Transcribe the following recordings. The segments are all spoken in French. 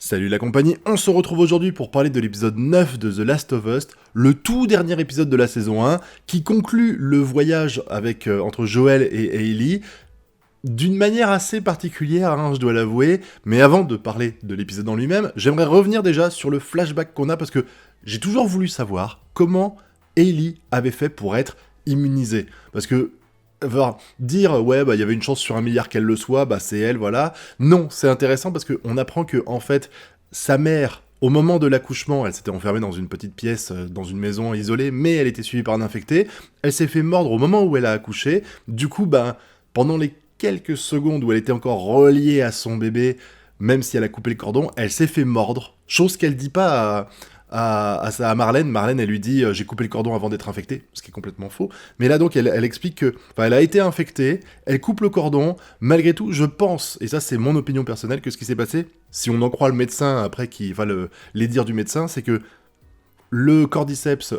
Salut la compagnie, on se retrouve aujourd'hui pour parler de l'épisode 9 de The Last of Us, le tout dernier épisode de la saison 1, qui conclut le voyage entre Joel et Ellie, d'une manière assez particulière, je dois l'avouer, mais avant de parler de l'épisode en lui-même, j'aimerais revenir déjà sur le flashback qu'on a, parce que j'ai toujours voulu savoir comment Ellie avait fait pour être immunisée, parce que dire ouais il y avait une chance sur 1 milliard qu'elle le soit, c'est elle, voilà. Non, c'est intéressant parce qu'on apprend que en fait sa mère, au moment de l'accouchement, elle s'était enfermée dans une petite pièce, dans une maison isolée, mais elle était suivie par un infecté. Elle s'est fait mordre au moment où elle a accouché. Du coup, pendant les quelques secondes où elle était encore reliée à son bébé, même si elle a coupé le cordon, elle s'est fait mordre. Chose qu'elle dit pas à Marlène. Marlène, elle lui dit j'ai coupé le cordon avant d'être infectée, ce qui est complètement faux. Mais là, donc, elle explique que, elle a été infectée, elle coupe le cordon. Malgré tout, je pense, et ça, c'est mon opinion personnelle, que ce qui s'est passé, si on en croit le médecin après, les dires du médecin, c'est que le cordyceps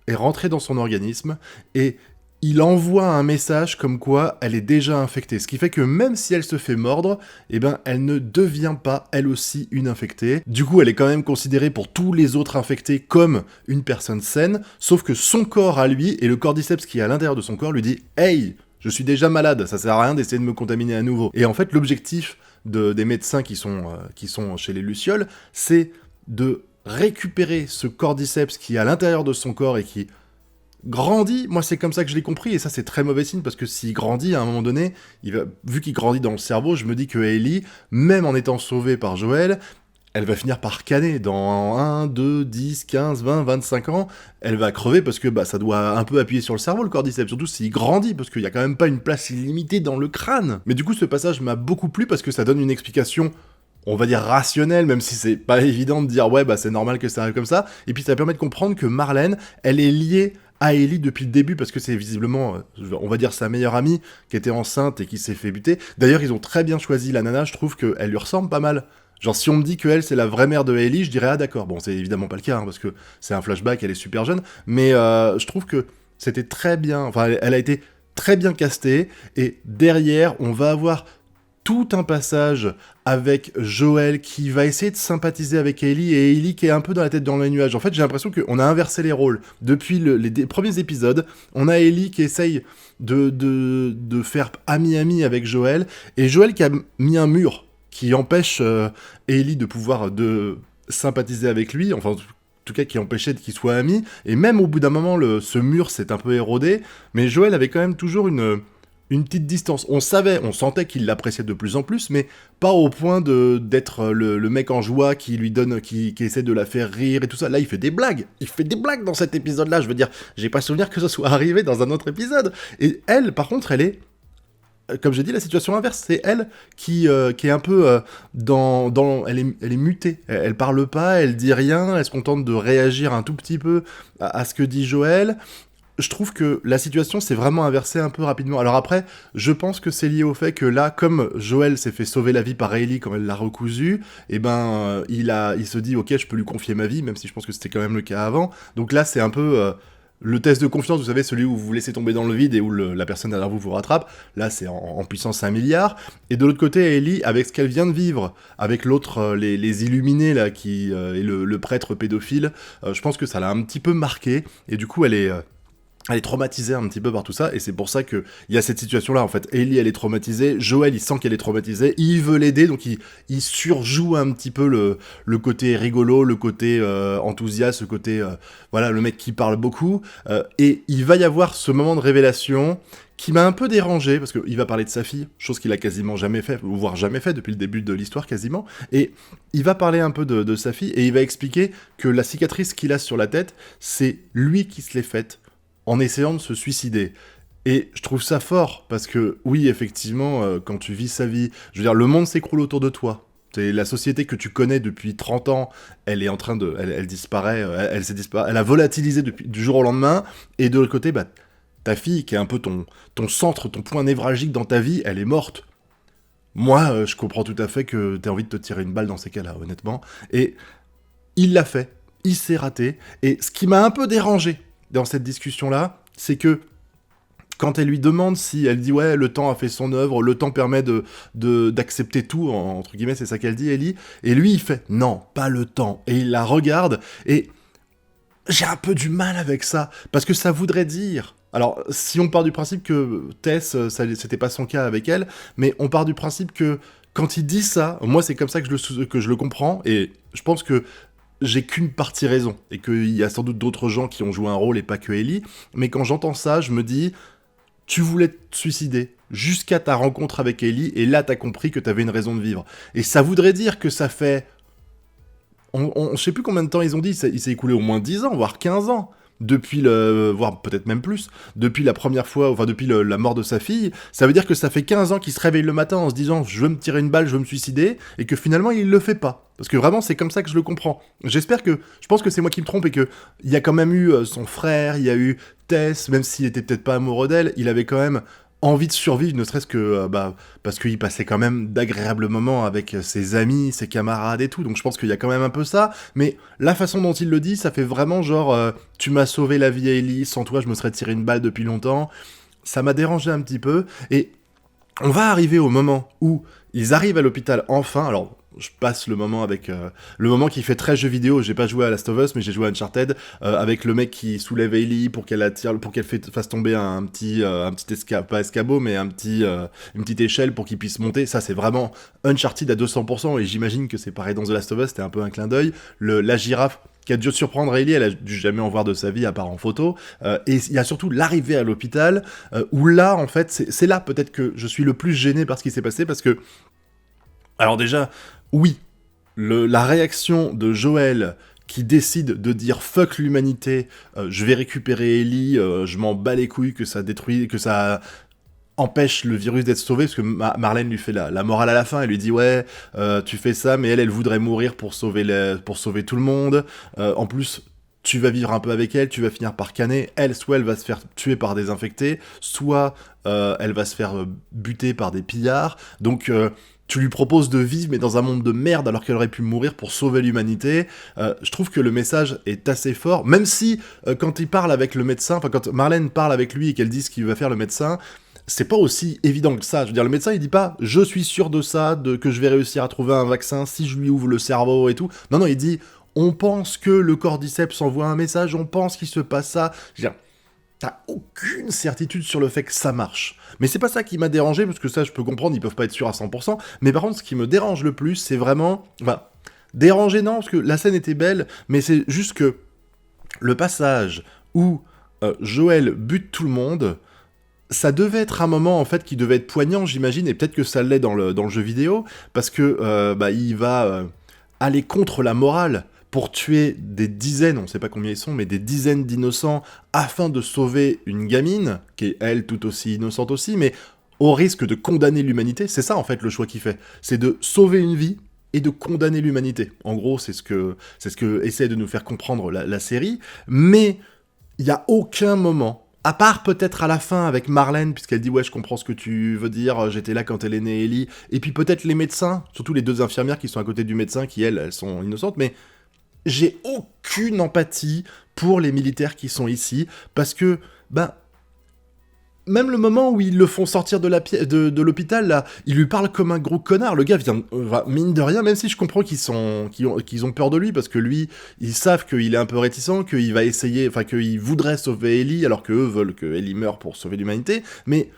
est rentré dans son organisme et il envoie un message comme quoi elle est déjà infectée. Ce qui fait que même si elle se fait mordre, elle ne devient pas, elle aussi, une infectée. Du coup, elle est quand même considérée pour tous les autres infectés comme une personne saine, sauf que son corps à lui, et le cordyceps qui est à l'intérieur de son corps, lui dit « Hey, je suis déjà malade, ça sert à rien d'essayer de me contaminer à nouveau. » Et en fait, l'objectif des médecins qui sont chez les Lucioles, c'est de récupérer ce cordyceps qui est à l'intérieur de son corps et qui grandit. Moi, c'est comme ça que je l'ai compris, et ça, c'est très mauvais signe, parce que s'il grandit, à un moment donné, vu qu'il grandit dans le cerveau, je me dis que Ellie, même en étant sauvée par Joel, elle va finir par canner dans 1, 2, 10, 15, 20, 25 ans, elle va crever parce que ça doit un peu appuyer sur le cerveau, le cordyceps, surtout s'il grandit, parce qu'il y a quand même pas une place illimitée dans le crâne. Mais du coup, ce passage m'a beaucoup plu, parce que ça donne une explication, on va dire rationnelle, même si c'est pas évident de dire c'est normal que ça arrive comme ça, et puis ça permet de comprendre que Marlène, elle est liée à Ellie depuis le début, parce que c'est visiblement, on va dire, sa meilleure amie, qui était enceinte et qui s'est fait buter. D'ailleurs, ils ont très bien choisi la nana, je trouve qu'elle lui ressemble pas mal. Genre, si on me dit qu'elle, c'est la vraie mère de Ellie, je dirais, ah d'accord, bon, c'est évidemment pas le cas, parce que c'est un flashback, elle est super jeune, mais je trouve que c'était très bien, elle a été très bien castée, et derrière, on va avoir tout un passage avec Joel qui va essayer de sympathiser avec Ellie, et Ellie qui est un peu dans la tête dans les nuages. En fait, j'ai l'impression qu'on a inversé les rôles. Depuis les premiers épisodes, on a Ellie qui essaye de faire ami-ami avec Joel, et Joel qui a mis un mur qui empêche Ellie de pouvoir de sympathiser avec lui, enfin en tout cas qui empêchait qu'il soit ami, et même au bout d'un moment, ce mur s'est un peu érodé, mais Joel avait quand même toujours une petite distance. On sentait qu'il l'appréciait de plus en plus, mais pas au point d'être le mec en joie qui lui donne, qui essaie de la faire rire et tout ça. Là, il fait des blagues. Il fait des blagues dans cet épisode-là. Je veux dire, j'ai pas souvenir que ça soit arrivé dans un autre épisode. Et elle, par contre, elle est, comme j'ai dit, la situation inverse. C'est elle qui est un peu elle est mutée. Elle parle pas, elle dit rien, elle se contente de réagir un tout petit peu à ce que dit Joel. Je trouve que la situation s'est vraiment inversée un peu rapidement. Alors après, je pense que c'est lié au fait que là, comme Joel s'est fait sauver la vie par Ellie quand elle l'a recousu, il se dit ok, je peux lui confier ma vie, même si je pense que c'était quand même le cas avant. Donc là, c'est un peu le test de confiance, vous savez, celui où vous vous laissez tomber dans le vide et où la personne derrière vous vous rattrape. Là, c'est en puissance 1 milliard. Et de l'autre côté, Ellie, avec ce qu'elle vient de vivre, avec l'autre, les illuminés là, et le prêtre pédophile, je pense que ça l'a un petit peu marqué. Et du coup, elle est traumatisée un petit peu par tout ça, et c'est pour ça qu'il y a cette situation-là, en fait. Ellie, elle est traumatisée, Joel, il sent qu'elle est traumatisée, il veut l'aider, donc il surjoue un petit peu le côté rigolo, le côté enthousiaste, le côté, le mec qui parle beaucoup, et il va y avoir ce moment de révélation qui m'a un peu dérangé, parce qu'il va parler de sa fille, chose qu'il a quasiment jamais fait, voire jamais fait depuis le début de l'histoire quasiment, et il va parler un peu de sa fille, et il va expliquer que la cicatrice qu'il a sur la tête, c'est lui qui se l'est faite, en essayant de se suicider. Et je trouve ça fort, parce que, oui, effectivement, quand tu vis sa vie, je veux dire, le monde s'écroule autour de toi. C'est la société que tu connais depuis 30 ans, elle est en train de... Elle disparaît, elle a volatilisé du jour au lendemain, et de l'autre côté, ta fille, qui est un peu ton centre, ton point névralgique dans ta vie, elle est morte. Moi, je comprends tout à fait que t'aies envie de te tirer une balle dans ces cas-là, honnêtement. Et il l'a fait, il s'est raté, et ce qui m'a un peu dérangé dans cette discussion-là, c'est que quand elle lui demande si elle dit ouais, le temps a fait son œuvre, le temps permet d'accepter tout, entre guillemets, c'est ça qu'elle dit, Ellie, et lui il fait non, pas le temps, et il la regarde, et j'ai un peu du mal avec ça, parce que ça voudrait dire... Alors, si on part du principe que Tess, c'était pas son cas avec elle, mais on part du principe que quand il dit ça, moi c'est comme ça que je le comprends, et je pense que j'ai qu'une partie raison, et qu'il y a sans doute d'autres gens qui ont joué un rôle et pas que Ellie, mais quand j'entends ça, je me dis, tu voulais te suicider jusqu'à ta rencontre avec Ellie, et là t'as compris que t'avais une raison de vivre. Et ça voudrait dire que ça fait... je sais plus combien de temps ils ont dit, il s'est écoulé au moins 10 ans, voire 15 ans, voire peut-être même plus, depuis la première fois, enfin depuis la mort de sa fille, ça veut dire que ça fait 15 ans qu'il se réveille le matin en se disant « je veux me tirer une balle, je veux me suicider », et que finalement il le fait pas. Parce que vraiment c'est comme ça que je le comprends. Je pense que c'est moi qui me trompe et que il y a quand même eu son frère, il y a eu Tess, même s'il était peut-être pas amoureux d'elle, il avait quand même envie de survivre, ne serait-ce que parce qu'il passait quand même d'agréables moments avec ses amis, ses camarades et tout, donc je pense qu'il y a quand même un peu ça, mais la façon dont il le dit, ça fait vraiment genre tu m'as sauvé la vie à Ellie, sans toi je me serais tiré une balle depuis longtemps, ça m'a dérangé un petit peu, et on va arriver au moment où ils arrivent à l'hôpital enfin, alors je passe le moment avec le moment qui fait très jeu vidéo. J'ai pas joué à Last of Us, mais j'ai joué à Uncharted avec le mec qui soulève Ellie pour qu'elle attire, pour qu'elle fasse tomber un petit pas escabeau, mais une petite échelle pour qu'il puisse monter. Ça, c'est vraiment Uncharted à 200%. Et j'imagine que c'est pareil dans The Last of Us. C'était un peu un clin d'œil. La girafe qui a dû surprendre Ellie, elle a dû jamais en voir de sa vie à part en photo. Et il y a surtout l'arrivée à l'hôpital où là, en fait, c'est là peut-être que je suis le plus gêné par ce qui s'est passé parce que alors déjà, oui, la réaction de Joel qui décide de dire fuck l'humanité, je vais récupérer Ellie, je m'en bats les couilles que ça détruit, que ça empêche le virus d'être sauvé, parce que Marlène lui fait la morale à la fin, elle lui dit ouais, tu fais ça, mais elle voudrait mourir pour sauver tout le monde, en plus... Tu vas vivre un peu avec elle, tu vas finir par canner. Elle, soit elle va se faire tuer par des infectés, soit elle va se faire buter par des pillards. Donc, tu lui proposes de vivre, mais dans un monde de merde, alors qu'elle aurait pu mourir pour sauver l'humanité. Je trouve que le message est assez fort, même si, quand il parle avec le médecin, enfin, quand Marlène parle avec lui et qu'elle dit ce qu'il va faire le médecin, c'est pas aussi évident que ça. Je veux dire, le médecin, il dit pas « je suis sûr de ça, que je vais réussir à trouver un vaccin si je lui ouvre le cerveau et tout ». Non, il dit « on pense que le cordyceps envoie un message, on pense qu'il se passe ça ». Je veux dire, t'as aucune certitude sur le fait que ça marche. Mais c'est pas ça qui m'a dérangé, parce que ça, je peux comprendre, ils peuvent pas être sûrs à 100%. Mais par contre, ce qui me dérange le plus, c'est vraiment... Enfin, déranger, non, parce que la scène était belle, mais c'est juste que le passage où Joel bute tout le monde... Ça devait être un moment en fait qui devait être poignant, j'imagine, et peut-être que ça l'est dans le jeu vidéo, parce que il va aller contre la morale pour tuer des dizaines, on sait pas combien ils sont, mais des dizaines d'innocents afin de sauver une gamine, qui est elle tout aussi innocente aussi, mais au risque de condamner l'humanité. C'est ça en fait le choix qu'il fait, c'est de sauver une vie et de condamner l'humanité. En gros, c'est ce que essaie de nous faire comprendre la série, mais il y a aucun moment, à part peut-être à la fin avec Marlène, puisqu'elle dit « ouais, je comprends ce que tu veux dire, j'étais là quand elle est née, Ellie », et puis peut-être les médecins, surtout les deux infirmières qui sont à côté du médecin, qui elles sont innocentes, mais j'ai aucune empathie pour les militaires qui sont ici, parce que, même le moment où ils le font sortir de l'hôpital, là, il lui parle comme un gros connard. Le gars vient, mine de rien, même si je comprends qu'ils ont peur de lui, parce que lui, ils savent qu'il est un peu réticent, qu'il va essayer, enfin, qu'il voudrait sauver Ellie, alors qu'eux veulent que Ellie meure pour sauver l'humanité, mais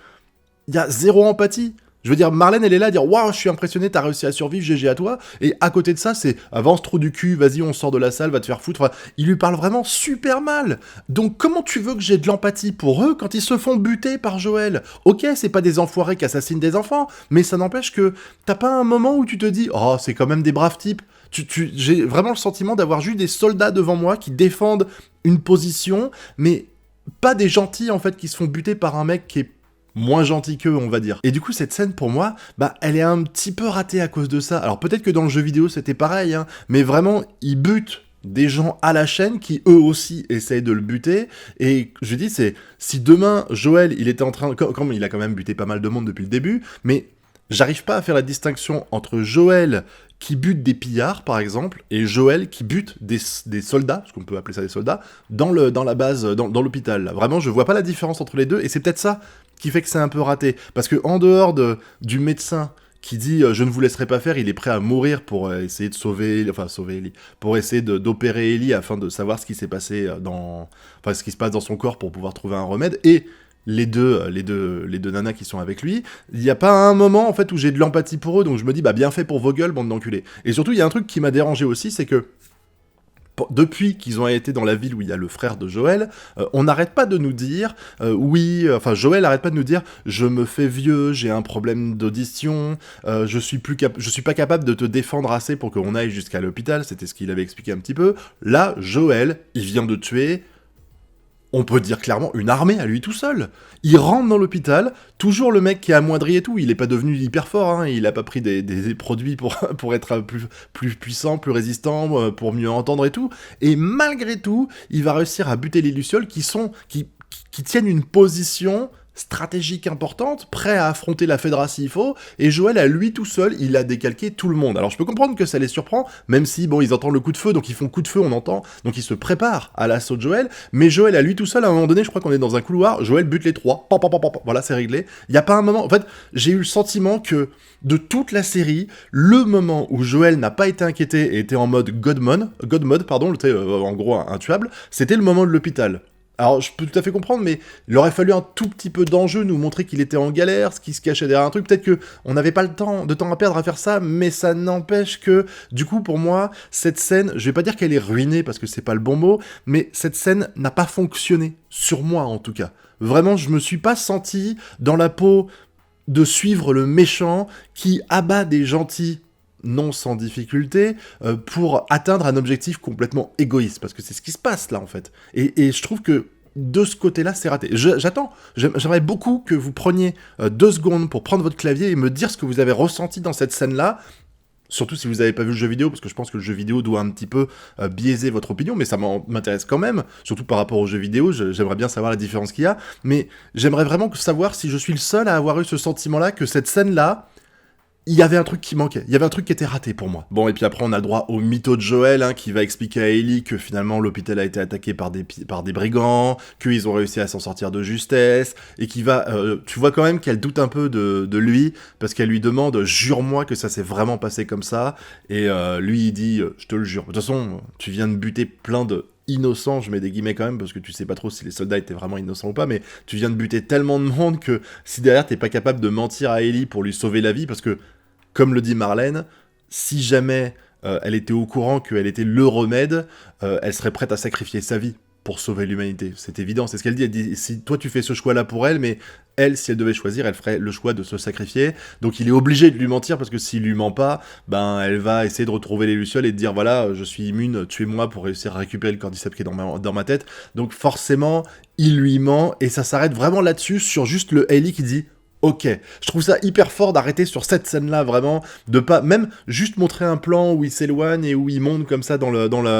il y a zéro empathie. Je veux dire, Marlène, elle est là à dire « Waouh, je suis impressionné, t'as réussi à survivre, GG à toi ». Et à côté de ça, c'est « Avance, trou du cul, vas-y, on sort de la salle, va te faire foutre ». Enfin, il lui parle vraiment super mal. Donc comment tu veux que j'ai de l'empathie pour eux quand ils se font buter par Joel ? Ok, c'est pas des enfoirés qui assassinent des enfants, mais ça n'empêche que t'as pas un moment où tu te dis « Oh, c'est quand même des braves types ». J'ai vraiment le sentiment d'avoir juste des soldats devant moi qui défendent une position, mais pas des gentils, en fait, qui se font buter par un mec qui est moins gentil qu'eux, on va dire. Et du coup, cette scène, pour moi, elle est un petit peu ratée à cause de ça. Alors peut-être que dans le jeu vidéo, c'était pareil, hein, mais vraiment, ils butent des gens à la chaîne qui, eux aussi, essayent de le buter. Et je dis, si demain, Joel, il était en train... Comme il a quand même buté pas mal de monde depuis le début, mais J'arrive pas à faire la distinction entre Joël qui bute des pillards, par exemple, et Joël qui bute des soldats, parce qu'on peut appeler ça des soldats, dans la base, dans l'hôpital. Là. Vraiment, je vois pas la différence entre les deux, et c'est peut-être ça qui fait que c'est un peu raté. Parce que en dehors du médecin qui dit je ne vous laisserai pas faire, il est prêt à mourir pour essayer de sauver Ellie, pour essayer d'opérer Ellie afin de savoir ce qui s'est passé ce qui se passe dans son corps pour pouvoir trouver un remède, et les deux nanas qui sont avec lui, il n'y a pas un moment en fait où j'ai de l'empathie pour eux, donc je me dis bah bien fait pour vos gueules, bande d'enculés. Et surtout il y a un truc qui m'a dérangé aussi, c'est que depuis qu'ils ont été dans la ville où il y a le frère de Joël, on n'arrête pas de nous dire, Joël n'arrête pas de nous dire, je me fais vieux, j'ai un problème d'audition, je suis pas capable de te défendre assez pour qu'on aille jusqu'à l'hôpital, c'était ce qu'il avait expliqué un petit peu. Là, Joël, il vient de tuer, on peut dire clairement, une armée à lui tout seul. Il rentre dans l'hôpital, toujours le mec qui est amoindri et tout, il est pas devenu hyper fort, hein, il a pas pris des produits pour être plus puissant, plus résistant, pour mieux entendre et tout, et malgré tout, il va réussir à buter les Lucioles qui tiennent une position stratégique importante, prêt à affronter la Fedra s'il faut, et Joël, à lui tout seul, il a décalqué tout le monde. Alors je peux comprendre que ça les surprend, même si, bon, ils entendent le coup de feu, donc ils font coup de feu, on entend, donc ils se préparent à l'assaut de Joël, mais Joël, à lui tout seul, à un moment donné, je crois qu'on est dans un couloir, Joël bute les trois, voilà, c'est réglé. Il y a pas un moment, en fait, j'ai eu le sentiment que, de toute la série, le moment où Joël n'a pas été inquiété et était en mode God mode, en gros intuable, c'était le moment de l'hôpital. Alors, je peux tout à fait comprendre, mais il aurait fallu un tout petit peu d'enjeu, nous montrer qu'il était en galère, ce qui se cachait derrière un truc. Peut-être que on n'avait pas de temps à perdre à faire ça, mais ça n'empêche que, du coup, pour moi, cette scène, je vais pas dire qu'elle est ruinée, parce que c'est pas le bon mot, mais cette scène n'a pas fonctionné, sur moi en tout cas. Vraiment, je me suis pas senti dans la peau de suivre le méchant qui abat des gentils non sans difficulté, pour atteindre un objectif complètement égoïste, parce que c'est ce qui se passe là en fait. Et je trouve que de ce côté-là, c'est raté. J'aimerais beaucoup que vous preniez 2 secondes pour prendre votre clavier et me dire ce que vous avez ressenti dans cette scène-là, surtout si vous n'avez pas vu le jeu vidéo, parce que je pense que le jeu vidéo doit un petit peu biaiser votre opinion, mais ça m'intéresse quand même, surtout par rapport au jeu vidéo, j'aimerais bien savoir la différence qu'il y a, mais j'aimerais vraiment savoir si je suis le seul à avoir eu ce sentiment-là, que cette scène-là, il y avait un truc qui manquait, il y avait un truc qui était raté pour moi. Bon, et puis après on a le droit au mytho de Joël, hein, qui va expliquer à Ellie que finalement l'hôpital a été attaqué par des brigands, qu'ils ont réussi à s'en sortir de justesse, et qui va... tu vois quand même qu'elle doute un peu de lui, parce qu'elle lui demande « Jure-moi que ça s'est vraiment passé comme ça », et lui il dit « Je te le jure ». De toute façon, tu viens de buter plein de... innocent, je mets des guillemets quand même, parce que tu sais pas trop si les soldats étaient vraiment innocents ou pas, mais tu viens de buter tellement de monde que si derrière t'es pas capable de mentir à Ellie pour lui sauver la vie, parce que, comme le dit Marlène, si jamais elle était au courant qu'elle était le remède, elle serait prête à sacrifier sa vie pour sauver l'humanité. C'est évident, c'est ce qu'elle dit. Elle dit, si toi tu fais ce choix-là pour elle, mais elle, si elle devait choisir, elle ferait le choix de se sacrifier. Donc il est obligé de lui mentir, parce que s'il lui ment pas, ben elle va essayer de retrouver les Lucioles et de dire, voilà, je suis immune, tuez-moi pour réussir à récupérer le cordyceps qui est dans ma tête. Donc forcément, il lui ment, et ça s'arrête vraiment là-dessus, sur juste le Ellie qui dit... Ok, je trouve ça hyper fort d'arrêter sur cette scène-là, vraiment, de pas même juste montrer un plan où il s'éloigne et où il monte comme ça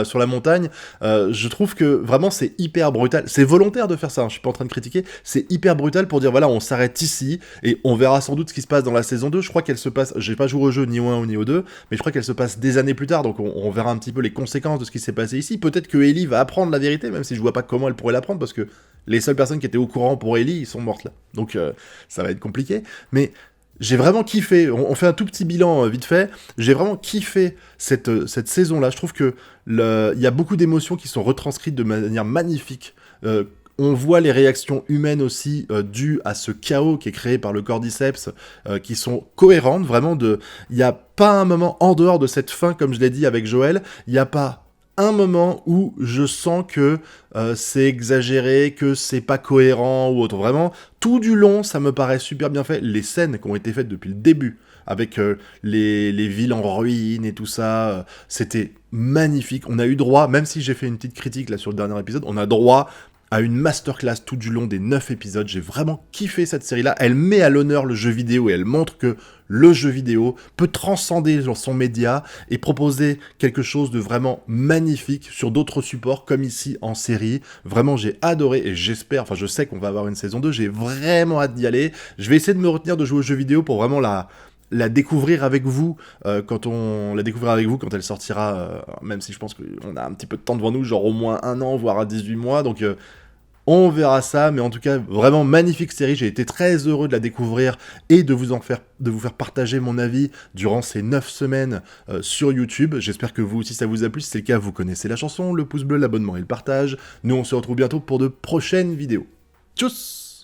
sur la montagne. Je trouve que vraiment c'est hyper brutal. C'est volontaire de faire ça, hein, je suis pas en train de critiquer. C'est hyper brutal pour dire voilà, on s'arrête ici et on verra sans doute ce qui se passe dans la saison 2. Je crois qu'elle se passe, j'ai pas joué au jeu ni au 1 ni au 2, mais je crois qu'elle se passe des années plus tard, donc on verra un petit peu les conséquences de ce qui s'est passé ici. Peut-être que Ellie va apprendre la vérité, même si je vois pas comment elle pourrait l'apprendre, parce que les seules personnes qui étaient au courant pour Ellie, ils sont mortes là. Donc ça va être compliqué. Mais j'ai vraiment kiffé, on fait un tout petit bilan vite fait, j'ai vraiment kiffé cette saison-là. Je trouve que il y a beaucoup d'émotions qui sont retranscrites de manière magnifique. On voit les réactions humaines aussi dues à ce chaos qui est créé par le cordyceps, qui sont cohérentes, vraiment. Il n'y a pas un moment en dehors de cette fin, comme je l'ai dit avec Joël, il n'y a pas un moment où je sens que c'est exagéré, que c'est pas cohérent ou autre. Vraiment, tout du long, ça me paraît super bien fait. Les scènes qui ont été faites depuis le début, avec les villes en ruine et tout ça, c'était magnifique. On a eu droit, même si j'ai fait une petite critique là sur le dernier épisode, on a droit à une masterclass tout du long des 9 épisodes. J'ai vraiment kiffé cette série-là. Elle met à l'honneur le jeu vidéo et elle montre que le jeu vidéo peut transcender son média et proposer quelque chose de vraiment magnifique sur d'autres supports, comme ici en série. Vraiment, j'ai adoré et j'espère, enfin je sais qu'on va avoir une saison 2, j'ai vraiment hâte d'y aller. Je vais essayer de me retenir de jouer aux jeux vidéo pour vraiment la découvrir avec vous quand elle sortira, même si je pense qu'on a un petit peu de temps devant nous, genre au moins 1 an, voire à 18 mois, donc on verra ça, mais en tout cas, vraiment magnifique série, j'ai été très heureux de la découvrir et de vous faire partager mon avis durant ces 9 semaines sur YouTube. J'espère que vous aussi ça vous a plu, si c'est le cas, vous connaissez la chanson, le pouce bleu, l'abonnement et le partage. Nous on se retrouve bientôt pour de prochaines vidéos. Tchuss!